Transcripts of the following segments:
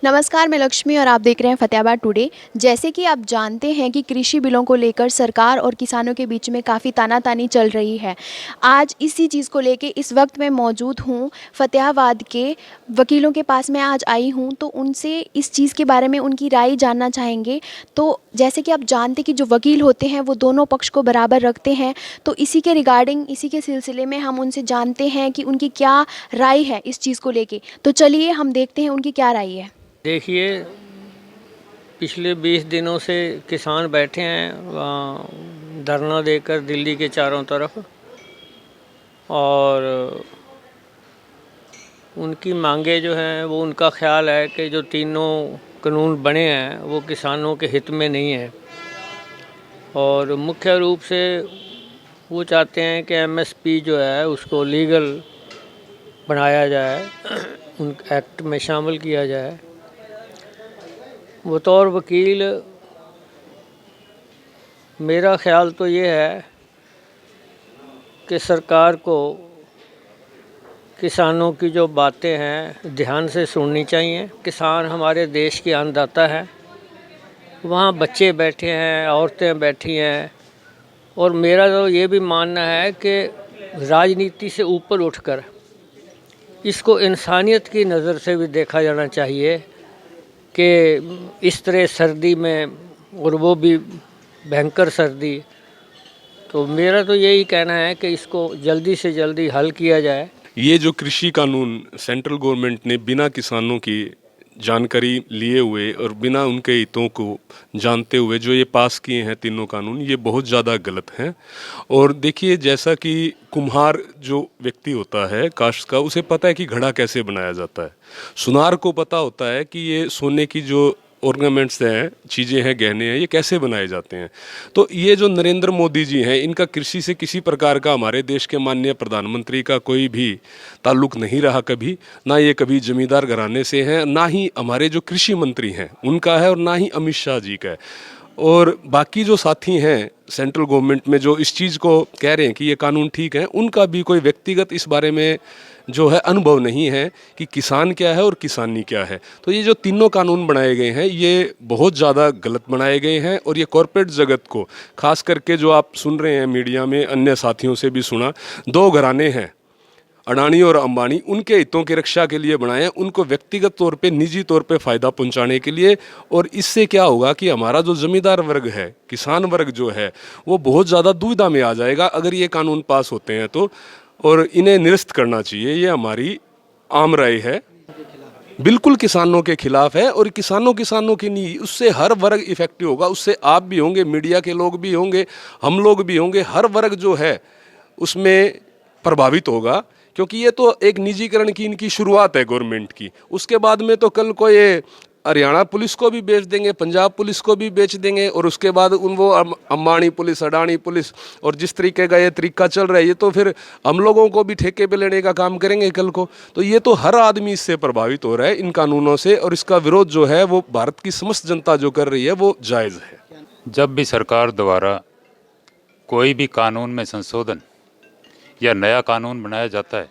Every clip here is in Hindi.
नमस्कार, मैं लक्ष्मी और आप देख रहे हैं फतेहाबाद टुडे। जैसे कि आप जानते हैं कि कृषि बिलों को लेकर सरकार और किसानों के बीच में काफ़ी तानातानी चल रही है। आज इसी चीज़ को लेके इस वक्त मैं मौजूद हूँ फतेहाबाद के वकीलों के पास। मैं आज आई हूँ तो उनसे इस चीज़ के बारे में उनकी राय जानना चाहेंगे। तो जैसे कि आप जानते कि जो वकील होते हैं वो दोनों पक्ष को बराबर रखते हैं, तो इसी के रिगार्डिंग, इसी के सिलसिले में हम उनसे जानते हैं कि उनकी क्या राय है इस चीज़ को लेके। तो चलिए हम देखते हैं उनकी क्या राय है। देखिए, पिछले 20 दिनों से किसान बैठे हैं धरना देकर दिल्ली के चारों तरफ, और उनकी मांगे जो हैं वो, उनका ख्याल है कि जो तीनों कानून बने हैं वो किसानों के हित में नहीं है। और मुख्य रूप से वो चाहते हैं कि एमएसपी जो है उसको लीगल बनाया जाए, उन एक्ट में शामिल किया जाए। बतौर वकील मेरा ख्याल तो ये है कि सरकार को किसानों की जो बातें हैं ध्यान से सुननी चाहिए। किसान हमारे देश के अन्नदाता है। वहाँ बच्चे बैठे हैं, औरतें बैठी हैं, और मेरा तो ये भी मानना है कि राजनीति से ऊपर उठकर इसको इंसानियत की नज़र से भी देखा जाना चाहिए कि इस तरह सर्दी में, और वो भी भयंकर सर्दी। तो मेरा तो यही कहना है कि इसको जल्दी से जल्दी हल किया जाए। ये जो कृषि कानून सेंट्रल गवर्नमेंट ने बिना किसानों की जानकारी लिए हुए और बिना उनके हितों को जानते हुए जो ये पास किए हैं तीनों कानून, ये बहुत ज़्यादा गलत हैं। और देखिए, जैसा कि कुम्हार जो व्यक्ति होता है काश्त का, उसे पता है कि घड़ा कैसे बनाया जाता है। सुनार को पता होता है कि ये सोने की जो ऑर्नामेंट्स हैं, चीज़ें हैं, गहने हैं, ये कैसे बनाए जाते हैं। तो ये जो नरेंद्र मोदी जी हैं, इनका कृषि से किसी प्रकार का हमारे देश के माननीय प्रधानमंत्री का कोई भी ताल्लुक नहीं रहा कभी। ना ये कभी जमींदार घराने से हैं, ना ही हमारे जो कृषि मंत्री हैं उनका है, और ना ही अमित शाह जी का है। और बाकी जो साथी हैं सेंट्रल गवर्नमेंट में जो इस चीज़ को कह रहे हैं कि ये कानून ठीक है, उनका भी कोई व्यक्तिगत इस बारे में जो है अनुभव नहीं है कि किसान क्या है और किसानी क्या है। तो ये जो तीनों कानून बनाए गए हैं ये बहुत ज़्यादा गलत बनाए गए हैं। और ये कॉरपोरेट जगत को, खास करके जो आप सुन रहे हैं मीडिया में, अन्य साथियों से भी सुना, दो घराने हैं अडानी और अंबानी, उनके हितों की रक्षा के लिए बनाए हैं, उनको व्यक्तिगत तौर पे, निजी तौर पे फ़ायदा पहुंचाने के लिए। और इससे क्या होगा कि हमारा जो ज़मींदार वर्ग है, किसान वर्ग जो है, वो बहुत ज़्यादा दुविधा में आ जाएगा अगर ये कानून पास होते हैं तो। और इन्हें निरस्त करना चाहिए, ये हमारी आम राय है। बिल्कुल किसानों के खिलाफ है, और किसानों की नहीं, उससे हर वर्ग इफेक्टिव होगा। उससे आप भी होंगे, मीडिया के लोग भी होंगे, हम लोग भी होंगे, हर वर्ग जो है उसमें प्रभावित होगा। क्योंकि ये तो एक निजीकरण की इनकी शुरुआत है गवर्नमेंट की। उसके बाद में तो कल को ये हरियाणा पुलिस को भी बेच देंगे, पंजाब पुलिस को भी बेच देंगे, और उसके बाद उन वो अंबानी पुलिस, अडानी पुलिस, और जिस तरीके का ये तरीका चल रहा है, ये तो फिर हम लोगों को भी ठेके पे लेने का काम करेंगे कल को। तो ये तो हर आदमी इससे प्रभावित हो रहा है इन कानूनों से, और इसका विरोध जो है वो भारत की समस्त जनता जो कर रही है वो जायज़ है। जब भी सरकार द्वारा कोई भी कानून में संशोधन या नया कानून बनाया जाता है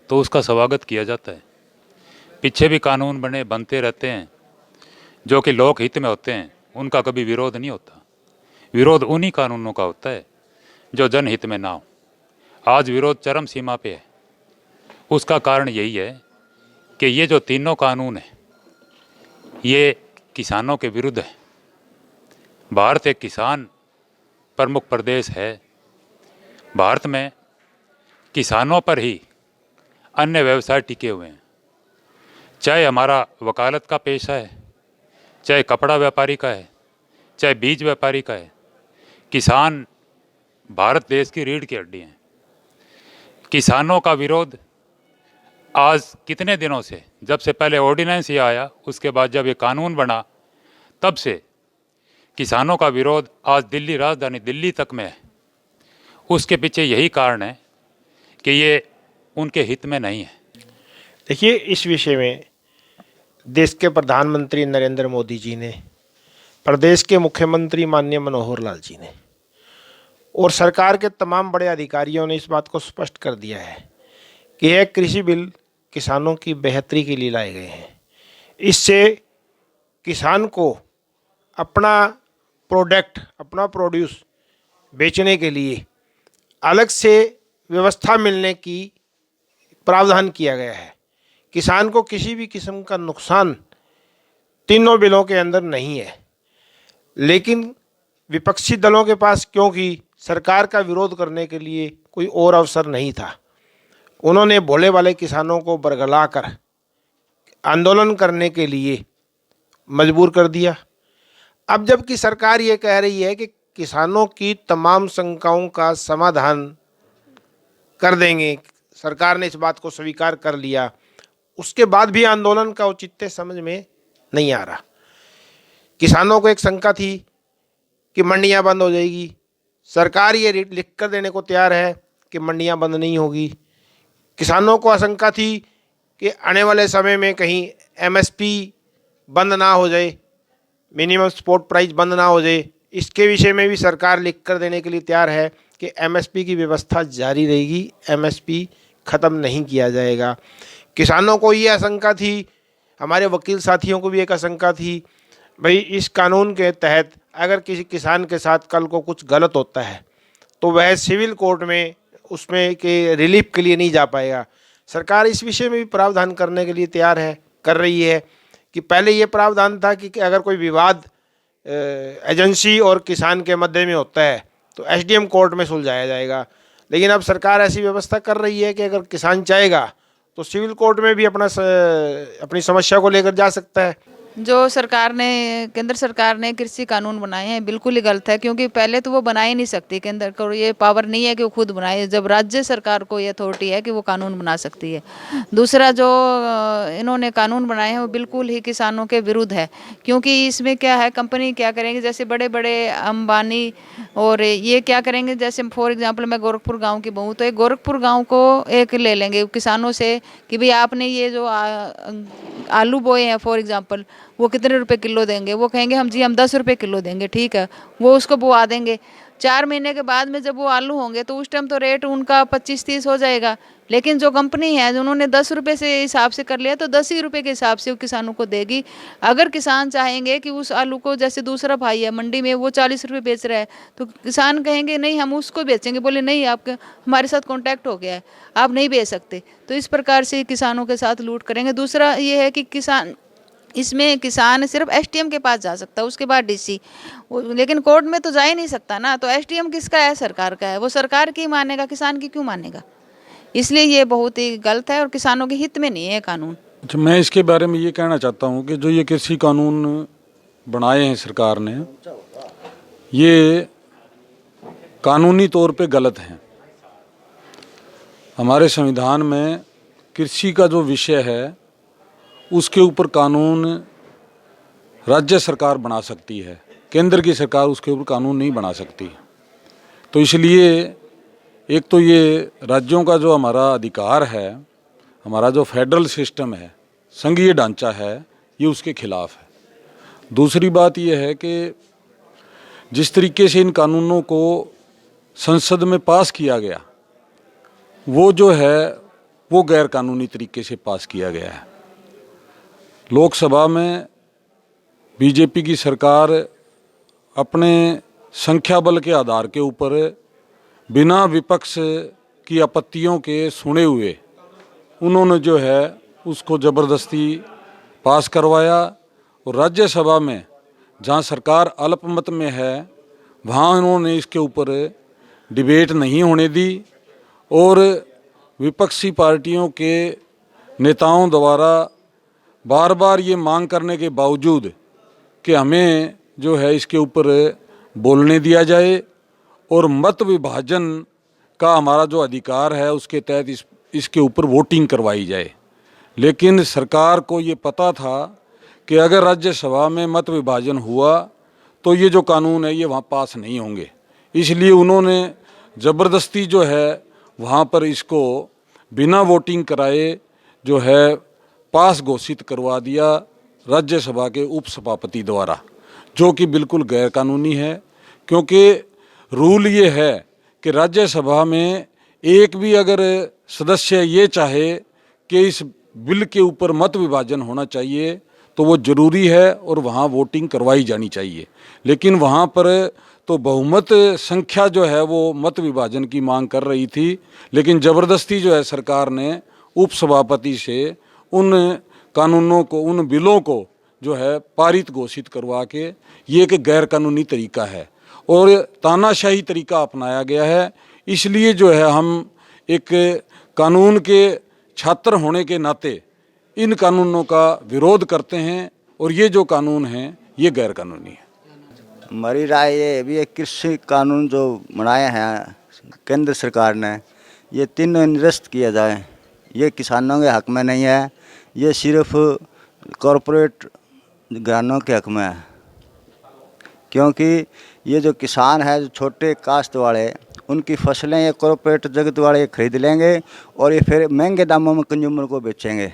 तो उसका स्वागत किया जाता है। पीछे भी कानून बनते रहते हैं जो कि लोक हित में होते हैं, उनका कभी विरोध नहीं होता। विरोध उन्हीं कानूनों का होता है जो जनहित में ना हो। आज विरोध चरम सीमा पे है। उसका कारण यही है कि ये जो तीनों कानून हैं ये किसानों के विरुद्ध है। भारत एक किसान प्रमुख प्रदेश है। भारत में किसानों पर ही अन्य व्यवसाय टिके हुए हैं। चाहे हमारा वकालत का पेशा है, चाहे कपड़ा व्यापारी का है, चाहे बीज व्यापारी का है, किसान भारत देश की रीढ़ की हड्डी हैं। किसानों का विरोध आज कितने दिनों से, जब से पहले ऑर्डिनेंस ये आया, उसके बाद जब ये कानून बना, तब से किसानों का विरोध आज दिल्ली, राजधानी दिल्ली तक में है। उसके पीछे यही कारण है कि ये उनके हित में नहीं है। देखिए, इस विषय में देश के प्रधानमंत्री नरेंद्र मोदी जी ने, प्रदेश के मुख्यमंत्री माननीय मनोहर लाल जी ने और सरकार के तमाम बड़े अधिकारियों ने इस बात को स्पष्ट कर दिया है कि यह कृषि बिल किसानों की बेहतरी के लिए लाए गए हैं। इससे किसान को अपना प्रोडक्ट, अपना प्रोड्यूस बेचने के लिए अलग से व्यवस्था मिलने की प्रावधान किया गया है। किसान को किसी भी किस्म का नुकसान तीनों बिलों के अंदर नहीं है। लेकिन विपक्षी दलों के पास, क्योंकि सरकार का विरोध करने के लिए कोई और अवसर नहीं था, उन्होंने भोले वाले किसानों को बरगला कर आंदोलन करने के लिए मजबूर कर दिया। अब जबकि सरकार ये कह रही है कि किसानों की तमाम शंकाओं का समाधान कर देंगे, सरकार ने इस बात को स्वीकार कर लिया, उसके बाद भी आंदोलन का औचित्य समझ में नहीं आ रहा। किसानों को एक शंका थी कि मंडियां बंद हो जाएगी, सरकार ये लिख कर देने को तैयार है कि मंडियां बंद नहीं होगी। किसानों को आशंका थी कि आने वाले समय में कहीं एमएसपी बंद ना हो जाए, मिनिमम सपोर्ट प्राइस बंद ना हो जाए। इसके विषय में भी सरकार लिख कर देने के लिए तैयार है कि एमएसपी की व्यवस्था जारी रहेगी, एमएसपी ख़त्म नहीं किया जाएगा। किसानों को ये आशंका थी, हमारे वकील साथियों को भी एक आशंका थी, भाई इस कानून के तहत अगर किसी किसान के साथ कल को कुछ गलत होता है तो वह सिविल कोर्ट में उसमें के रिलीफ के लिए नहीं जा पाएगा। सरकार इस विषय में भी प्रावधान करने के लिए तैयार है, कर रही है। कि पहले ये प्रावधान था कि अगर कोई विवाद एजेंसी और किसान के मध्य में होता है तो एसडीएम कोर्ट में सुलझाया जाएगा, लेकिन अब सरकार ऐसी व्यवस्था कर रही है कि अगर किसान चाहेगा तो सिविल कोर्ट में भी अपनी समस्या को लेकर जा सकता है। जो सरकार ने, केंद्र सरकार ने कृषि कानून बनाए हैं बिल्कुल ही गलत है, क्योंकि पहले तो वो बना ही नहीं सकती, केंद्र को ये पावर नहीं है कि वो खुद बनाए, जब राज्य सरकार को ये अथॉरिटी है कि वो कानून बना सकती है। दूसरा, जो इन्होंने कानून बनाए हैं वो बिल्कुल ही किसानों के विरुद्ध है, क्योंकि इसमें क्या है, कंपनी क्या करेंगे, जैसे बड़े बड़े अंबानी और ये क्या करेंगे, जैसे फॉर एग्जाम्पल मैं गोरखपुर गाँव की बहूँ, तो एक गोरखपुर गाँव को एक ले लेंगे किसानों से कि भाई आपने ये जो आलू बोए हैं फॉर एग्जाम्पल, वो कितने रुपए किलो देंगे, वो कहेंगे हम 10 रुपए किलो देंगे, ठीक है, वो उसको बुआ देंगे। 4 महीने के बाद में जब वो आलू होंगे तो उस टाइम तो रेट उनका 25-30 हो जाएगा, लेकिन जो कंपनी है उन्होंने 10 रुपये से हिसाब से कर लिया तो 10 ही रुपये के हिसाब से वो किसानों को देगी। अगर किसान चाहेंगे कि उस आलू को, जैसे दूसरा भाई है मंडी में वो 40 रुपये बेच रहा है, तो किसान कहेंगे नहीं हम उसको बेचेंगे, बोले नहीं आपके हमारे साथ कॉन्टैक्ट हो गया है, आप नहीं बेच सकते। तो इस प्रकार से किसानों के साथ लूट करेंगे। दूसरा ये है कि इसमें किसान सिर्फ एसडीएम के पास जा सकता है, उसके बाद डीसी, लेकिन कोर्ट में तो जा ही नहीं सकता ना। तो एसडीएम किसका है? सरकार का है, वो सरकार की मानेगा, किसान की क्यों मानेगा? इसलिए ये बहुत ही गलत है और किसानों के हित में नहीं है कानून। अच्छा, मैं इसके बारे में ये कहना चाहता हूँ कि जो ये कृषि कानून बनाए हैं सरकार ने, ये कानूनी तौर पे गलत हैं। हमारे संविधान में कृषि का जो विषय है उसके ऊपर कानून राज्य सरकार बना सकती है, केंद्र की सरकार उसके ऊपर कानून नहीं बना सकती। तो इसलिए एक तो ये राज्यों का जो हमारा अधिकार है, हमारा जो फेडरल सिस्टम है, संघीय ढांचा है, ये उसके खिलाफ है। दूसरी बात ये है कि जिस तरीके से इन कानूनों को संसद में पास किया गया, वो जो है वो गैर कानूनी तरीके से पास किया गया है। लोकसभा में बीजेपी की सरकार अपने संख्या बल के आधार के ऊपर बिना विपक्ष की आपत्तियों के सुने हुए उन्होंने जो है उसको ज़बरदस्ती पास करवाया, और राज्यसभा में जहां सरकार अल्पमत में है वहां उन्होंने इसके ऊपर डिबेट नहीं होने दी, और विपक्षी पार्टियों के नेताओं द्वारा बार बार ये मांग करने के बावजूद कि हमें जो है इसके ऊपर बोलने दिया जाए और मत विभाजन का हमारा जो अधिकार है उसके तहत इसके ऊपर वोटिंग करवाई जाए। लेकिन सरकार को ये पता था कि अगर राज्यसभा में मत विभाजन हुआ तो ये जो कानून है ये वहाँ पास नहीं होंगे, इसलिए उन्होंने ज़बरदस्ती जो है वहाँ पर इसको बिना वोटिंग कराए जो है पास घोषित करवा दिया राज्यसभा के उपसभापति द्वारा, जो कि बिल्कुल गैर कानूनी है। क्योंकि रूल ये है कि राज्यसभा में एक भी अगर सदस्य ये चाहे कि इस बिल के ऊपर मत विभाजन होना चाहिए तो वो ज़रूरी है और वहाँ वोटिंग करवाई जानी चाहिए। लेकिन वहाँ पर तो बहुमत संख्या जो है वो मत विभाजन की मांग कर रही थी, लेकिन ज़बरदस्ती जो है सरकार ने उपसभापति से उन कानूनों को, उन बिलों को जो है पारित घोषित करवा के, ये एक गैर कानूनी तरीका है और तानाशाही तरीका अपनाया गया है। इसलिए जो है हम एक कानून के छात्र होने के नाते इन कानूनों का विरोध करते हैं और ये जो कानून हैं ये गैर कानूनी है। हमारी राय ये भी है, कृषि कानून जो बनाए हैं केंद्र सरकार ने, ये तीनों निरस्त किया जाए। ये किसानों के हक में नहीं है, ये सिर्फ कॉरपोरेट घरानों के हक में है। क्योंकि ये जो किसान है, जो छोटे काश्त वाले, उनकी फसलें ये कॉरपोरेट जगत वाले खरीद लेंगे और ये फिर महंगे दामों में कंज्यूमर को बेचेंगे।